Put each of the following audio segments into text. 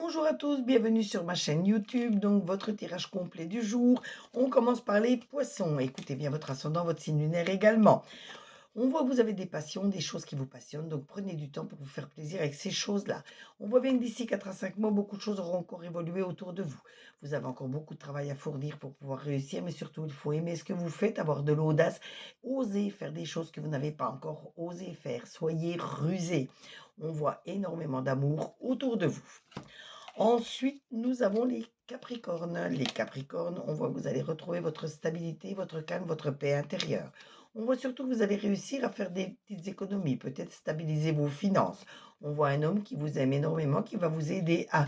Bonjour à tous, bienvenue sur ma chaîne YouTube. Donc, votre tirage complet du jour. On commence par les poissons. Écoutez bien votre ascendant, votre signe lunaire également. On voit que vous avez des passions, des choses qui vous passionnent. Donc, prenez du temps pour vous faire plaisir avec ces choses-là. On voit bien que d'ici 4 à 5 mois, beaucoup de choses auront encore évolué autour de vous. Vous avez encore beaucoup de travail à fournir pour pouvoir réussir, mais surtout, il faut aimer ce que vous faites, avoir de l'audace, oser faire des choses que vous n'avez pas encore osé faire. Soyez rusés. On voit énormément d'amour autour de vous. Ensuite, nous avons les Capricornes. Les Capricornes, on voit que vous allez retrouver votre stabilité, votre calme, votre paix intérieure. On voit surtout que vous allez réussir à faire des petites économies, peut-être stabiliser vos finances. On voit un homme qui vous aime énormément, qui va vous aider à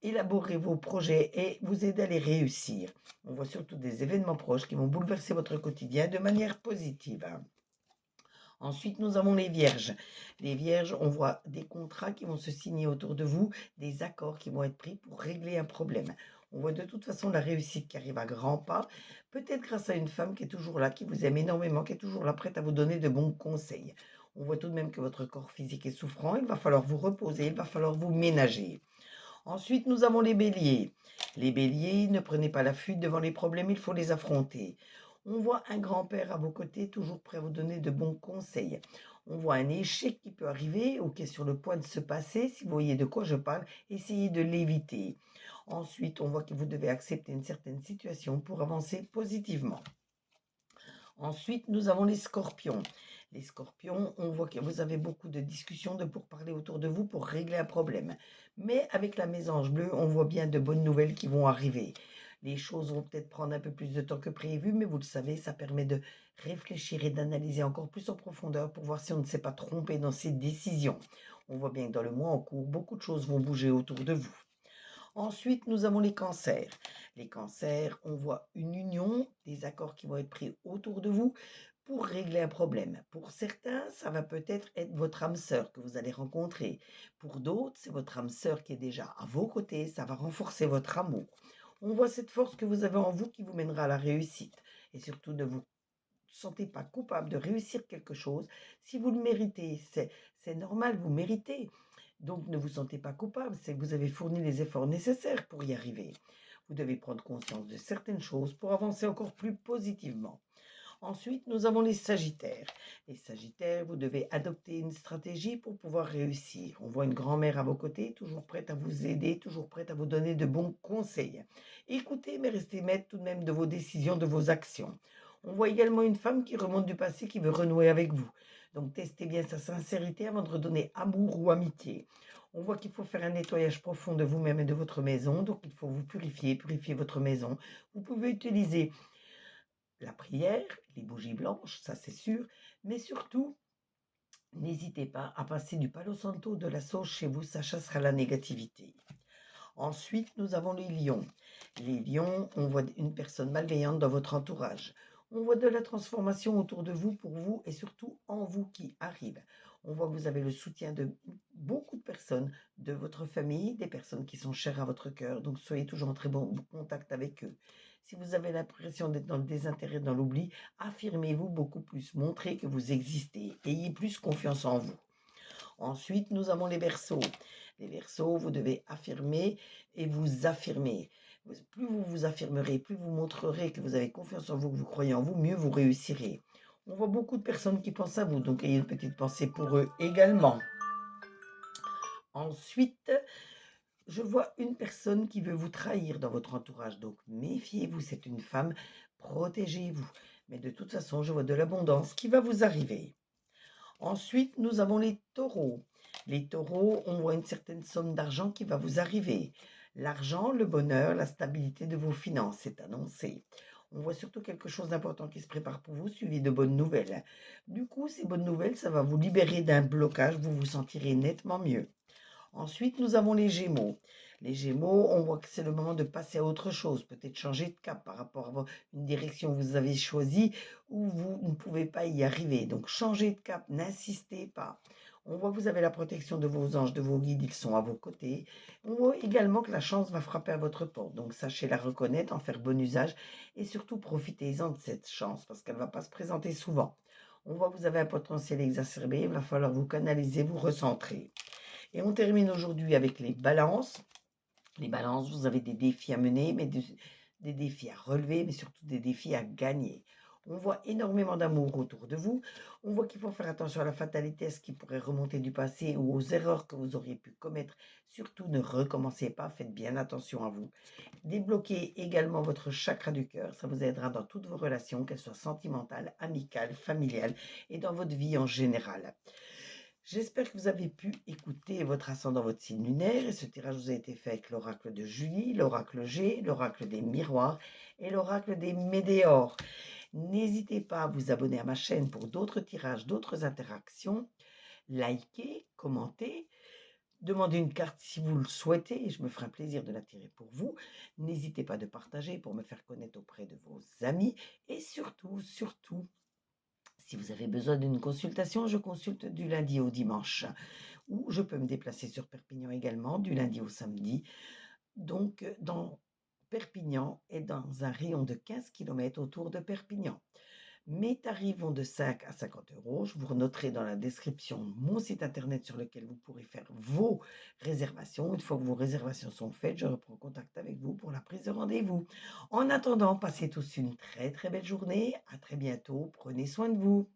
élaborer vos projets et vous aider à les réussir. On voit surtout des événements proches qui vont bouleverser votre quotidien de manière positive. Ensuite, nous avons les vierges. Les vierges, on voit des contrats qui vont se signer autour de vous, des accords qui vont être pris pour régler un problème. On voit de toute façon la réussite qui arrive à grands pas, peut-être grâce à une femme qui est toujours là, qui vous aime énormément, qui est toujours là, prête à vous donner de bons conseils. On voit tout de même que votre corps physique est souffrant, il va falloir vous reposer, il va falloir vous ménager. Ensuite, nous avons les béliers. Les béliers, ne prenez pas la fuite devant les problèmes, il faut les affronter. On voit un grand-père à vos côtés, toujours prêt à vous donner de bons conseils. On voit un échec qui peut arriver ou qui est sur le point de se passer. Si vous voyez de quoi je parle, essayez de l'éviter. Ensuite, on voit que vous devez accepter une certaine situation pour avancer positivement. Ensuite, nous avons les scorpions. Les scorpions, on voit que vous avez beaucoup de discussions, de pourparlers autour de vous pour régler un problème. Mais avec la mésange bleue, on voit bien de bonnes nouvelles qui vont arriver. Les choses vont peut-être prendre un peu plus de temps que prévu, mais vous le savez, ça permet de réfléchir et d'analyser encore plus en profondeur pour voir si on ne s'est pas trompé dans ses décisions. On voit bien que dans le mois en cours, beaucoup de choses vont bouger autour de vous. Ensuite, nous avons les cancers. Les cancers, on voit une union, des accords qui vont être pris autour de vous pour régler un problème. Pour certains, ça va peut-être être votre âme sœur que vous allez rencontrer. Pour d'autres, c'est votre âme sœur qui est déjà à vos côtés, ça va renforcer votre amour. On voit cette force que vous avez en vous qui vous mènera à la réussite. Et surtout, ne vous sentez pas coupable de réussir quelque chose. Si vous le méritez, c'est normal, vous méritez. Donc ne vous sentez pas coupable, c'est que vous avez fourni les efforts nécessaires pour y arriver. Vous devez prendre conscience de certaines choses pour avancer encore plus positivement. Ensuite, nous avons les Sagittaires. Les Sagittaires, vous devez adopter une stratégie pour pouvoir réussir. On voit une grand-mère à vos côtés, toujours prête à vous aider, toujours prête à vous donner de bons conseils. Écoutez, mais restez maître tout de même de vos décisions, de vos actions. On voit également une femme qui remonte du passé, qui veut renouer avec vous. Donc, testez bien sa sincérité avant de redonner amour ou amitié. On voit qu'il faut faire un nettoyage profond de vous-même et de votre maison. Donc, il faut vous purifier, purifier votre maison. Vous pouvez utiliser la prière, les bougies blanches, ça c'est sûr, mais surtout, n'hésitez pas à passer du palo santo, de la sauge chez vous, ça chassera la négativité. Ensuite, nous avons les lions. Les lions, on voit une personne malveillante dans votre entourage. On voit de la transformation autour de vous, pour vous et surtout en vous qui arrive. On voit que vous avez le soutien de beaucoup de personnes, de votre famille, des personnes qui sont chères à votre cœur. Donc, soyez toujours en très bon contact avec eux. Si vous avez l'impression d'être dans le désintérêt, dans l'oubli, affirmez-vous beaucoup plus. Montrez que vous existez. Ayez plus confiance en vous. Ensuite, nous avons les Verseaux. Les Verseaux, vous devez affirmer et vous affirmer. Plus vous vous affirmerez, plus vous montrerez que vous avez confiance en vous, que vous croyez en vous, mieux vous réussirez. On voit beaucoup de personnes qui pensent à vous, donc ayez une petite pensée pour eux également. Ensuite, je vois une personne qui veut vous trahir dans votre entourage, donc méfiez-vous, c'est une femme, protégez-vous. Mais de toute façon, je vois de l'abondance qui va vous arriver. Ensuite, nous avons les taureaux. Les taureaux, on voit une certaine somme d'argent qui va vous arriver. L'argent, le bonheur, la stabilité de vos finances, c'est annoncé. On voit surtout quelque chose d'important qui se prépare pour vous, suivi de bonnes nouvelles. Du coup, ces bonnes nouvelles, ça va vous libérer d'un blocage, vous vous sentirez nettement mieux. Ensuite, nous avons les Gémeaux. Les Gémeaux, on voit que c'est le moment de passer à autre chose, peut-être changer de cap par rapport à une direction que vous avez choisie où vous ne pouvez pas y arriver. Donc, changez de cap, n'insistez pas. On voit que vous avez la protection de vos anges, de vos guides, ils sont à vos côtés. On voit également que la chance va frapper à votre porte. Donc, sachez la reconnaître, en faire bon usage et surtout profitez-en de cette chance parce qu'elle ne va pas se présenter souvent. On voit que vous avez un potentiel exacerbé, il va falloir vous canaliser, vous recentrer. Et on termine aujourd'hui avec les balances. Les balances, vous avez des défis à mener, mais des défis à relever, mais surtout des défis à gagner. On voit énormément d'amour autour de vous. On voit qu'il faut faire attention à la fatalité, à ce qui pourrait remonter du passé ou aux erreurs que vous auriez pu commettre. Surtout, ne recommencez pas, faites bien attention à vous. Débloquez également votre chakra du cœur. Ça vous aidera dans toutes vos relations, qu'elles soient sentimentales, amicales, familiales et dans votre vie en général. J'espère que vous avez pu écouter votre ascendant, votre signe lunaire, et ce tirage vous a été fait avec l'oracle de Julie, l'oracle G, l'oracle des miroirs et l'oracle des météores. N'hésitez pas à vous abonner à ma chaîne pour d'autres tirages, d'autres interactions. Likez, commentez, demandez une carte si vous le souhaitez et je me ferai un plaisir de la tirer pour vous. N'hésitez pas de partager pour me faire connaître auprès de vos amis et surtout, si vous avez besoin d'une consultation, je consulte du lundi au dimanche ou je peux me déplacer sur Perpignan également du lundi au samedi. Donc, dans Perpignan et dans un rayon de 15 kilomètres autour de Perpignan. Mes tarifs vont de 5 à 50 euros. Je vous noterai dans la description mon site internet sur lequel vous pourrez faire vos réservations. Une fois que vos réservations sont faites, je reprends contact avec vous pour la prise de rendez-vous. En attendant, passez tous une très très belle journée. À très bientôt. Prenez soin de vous.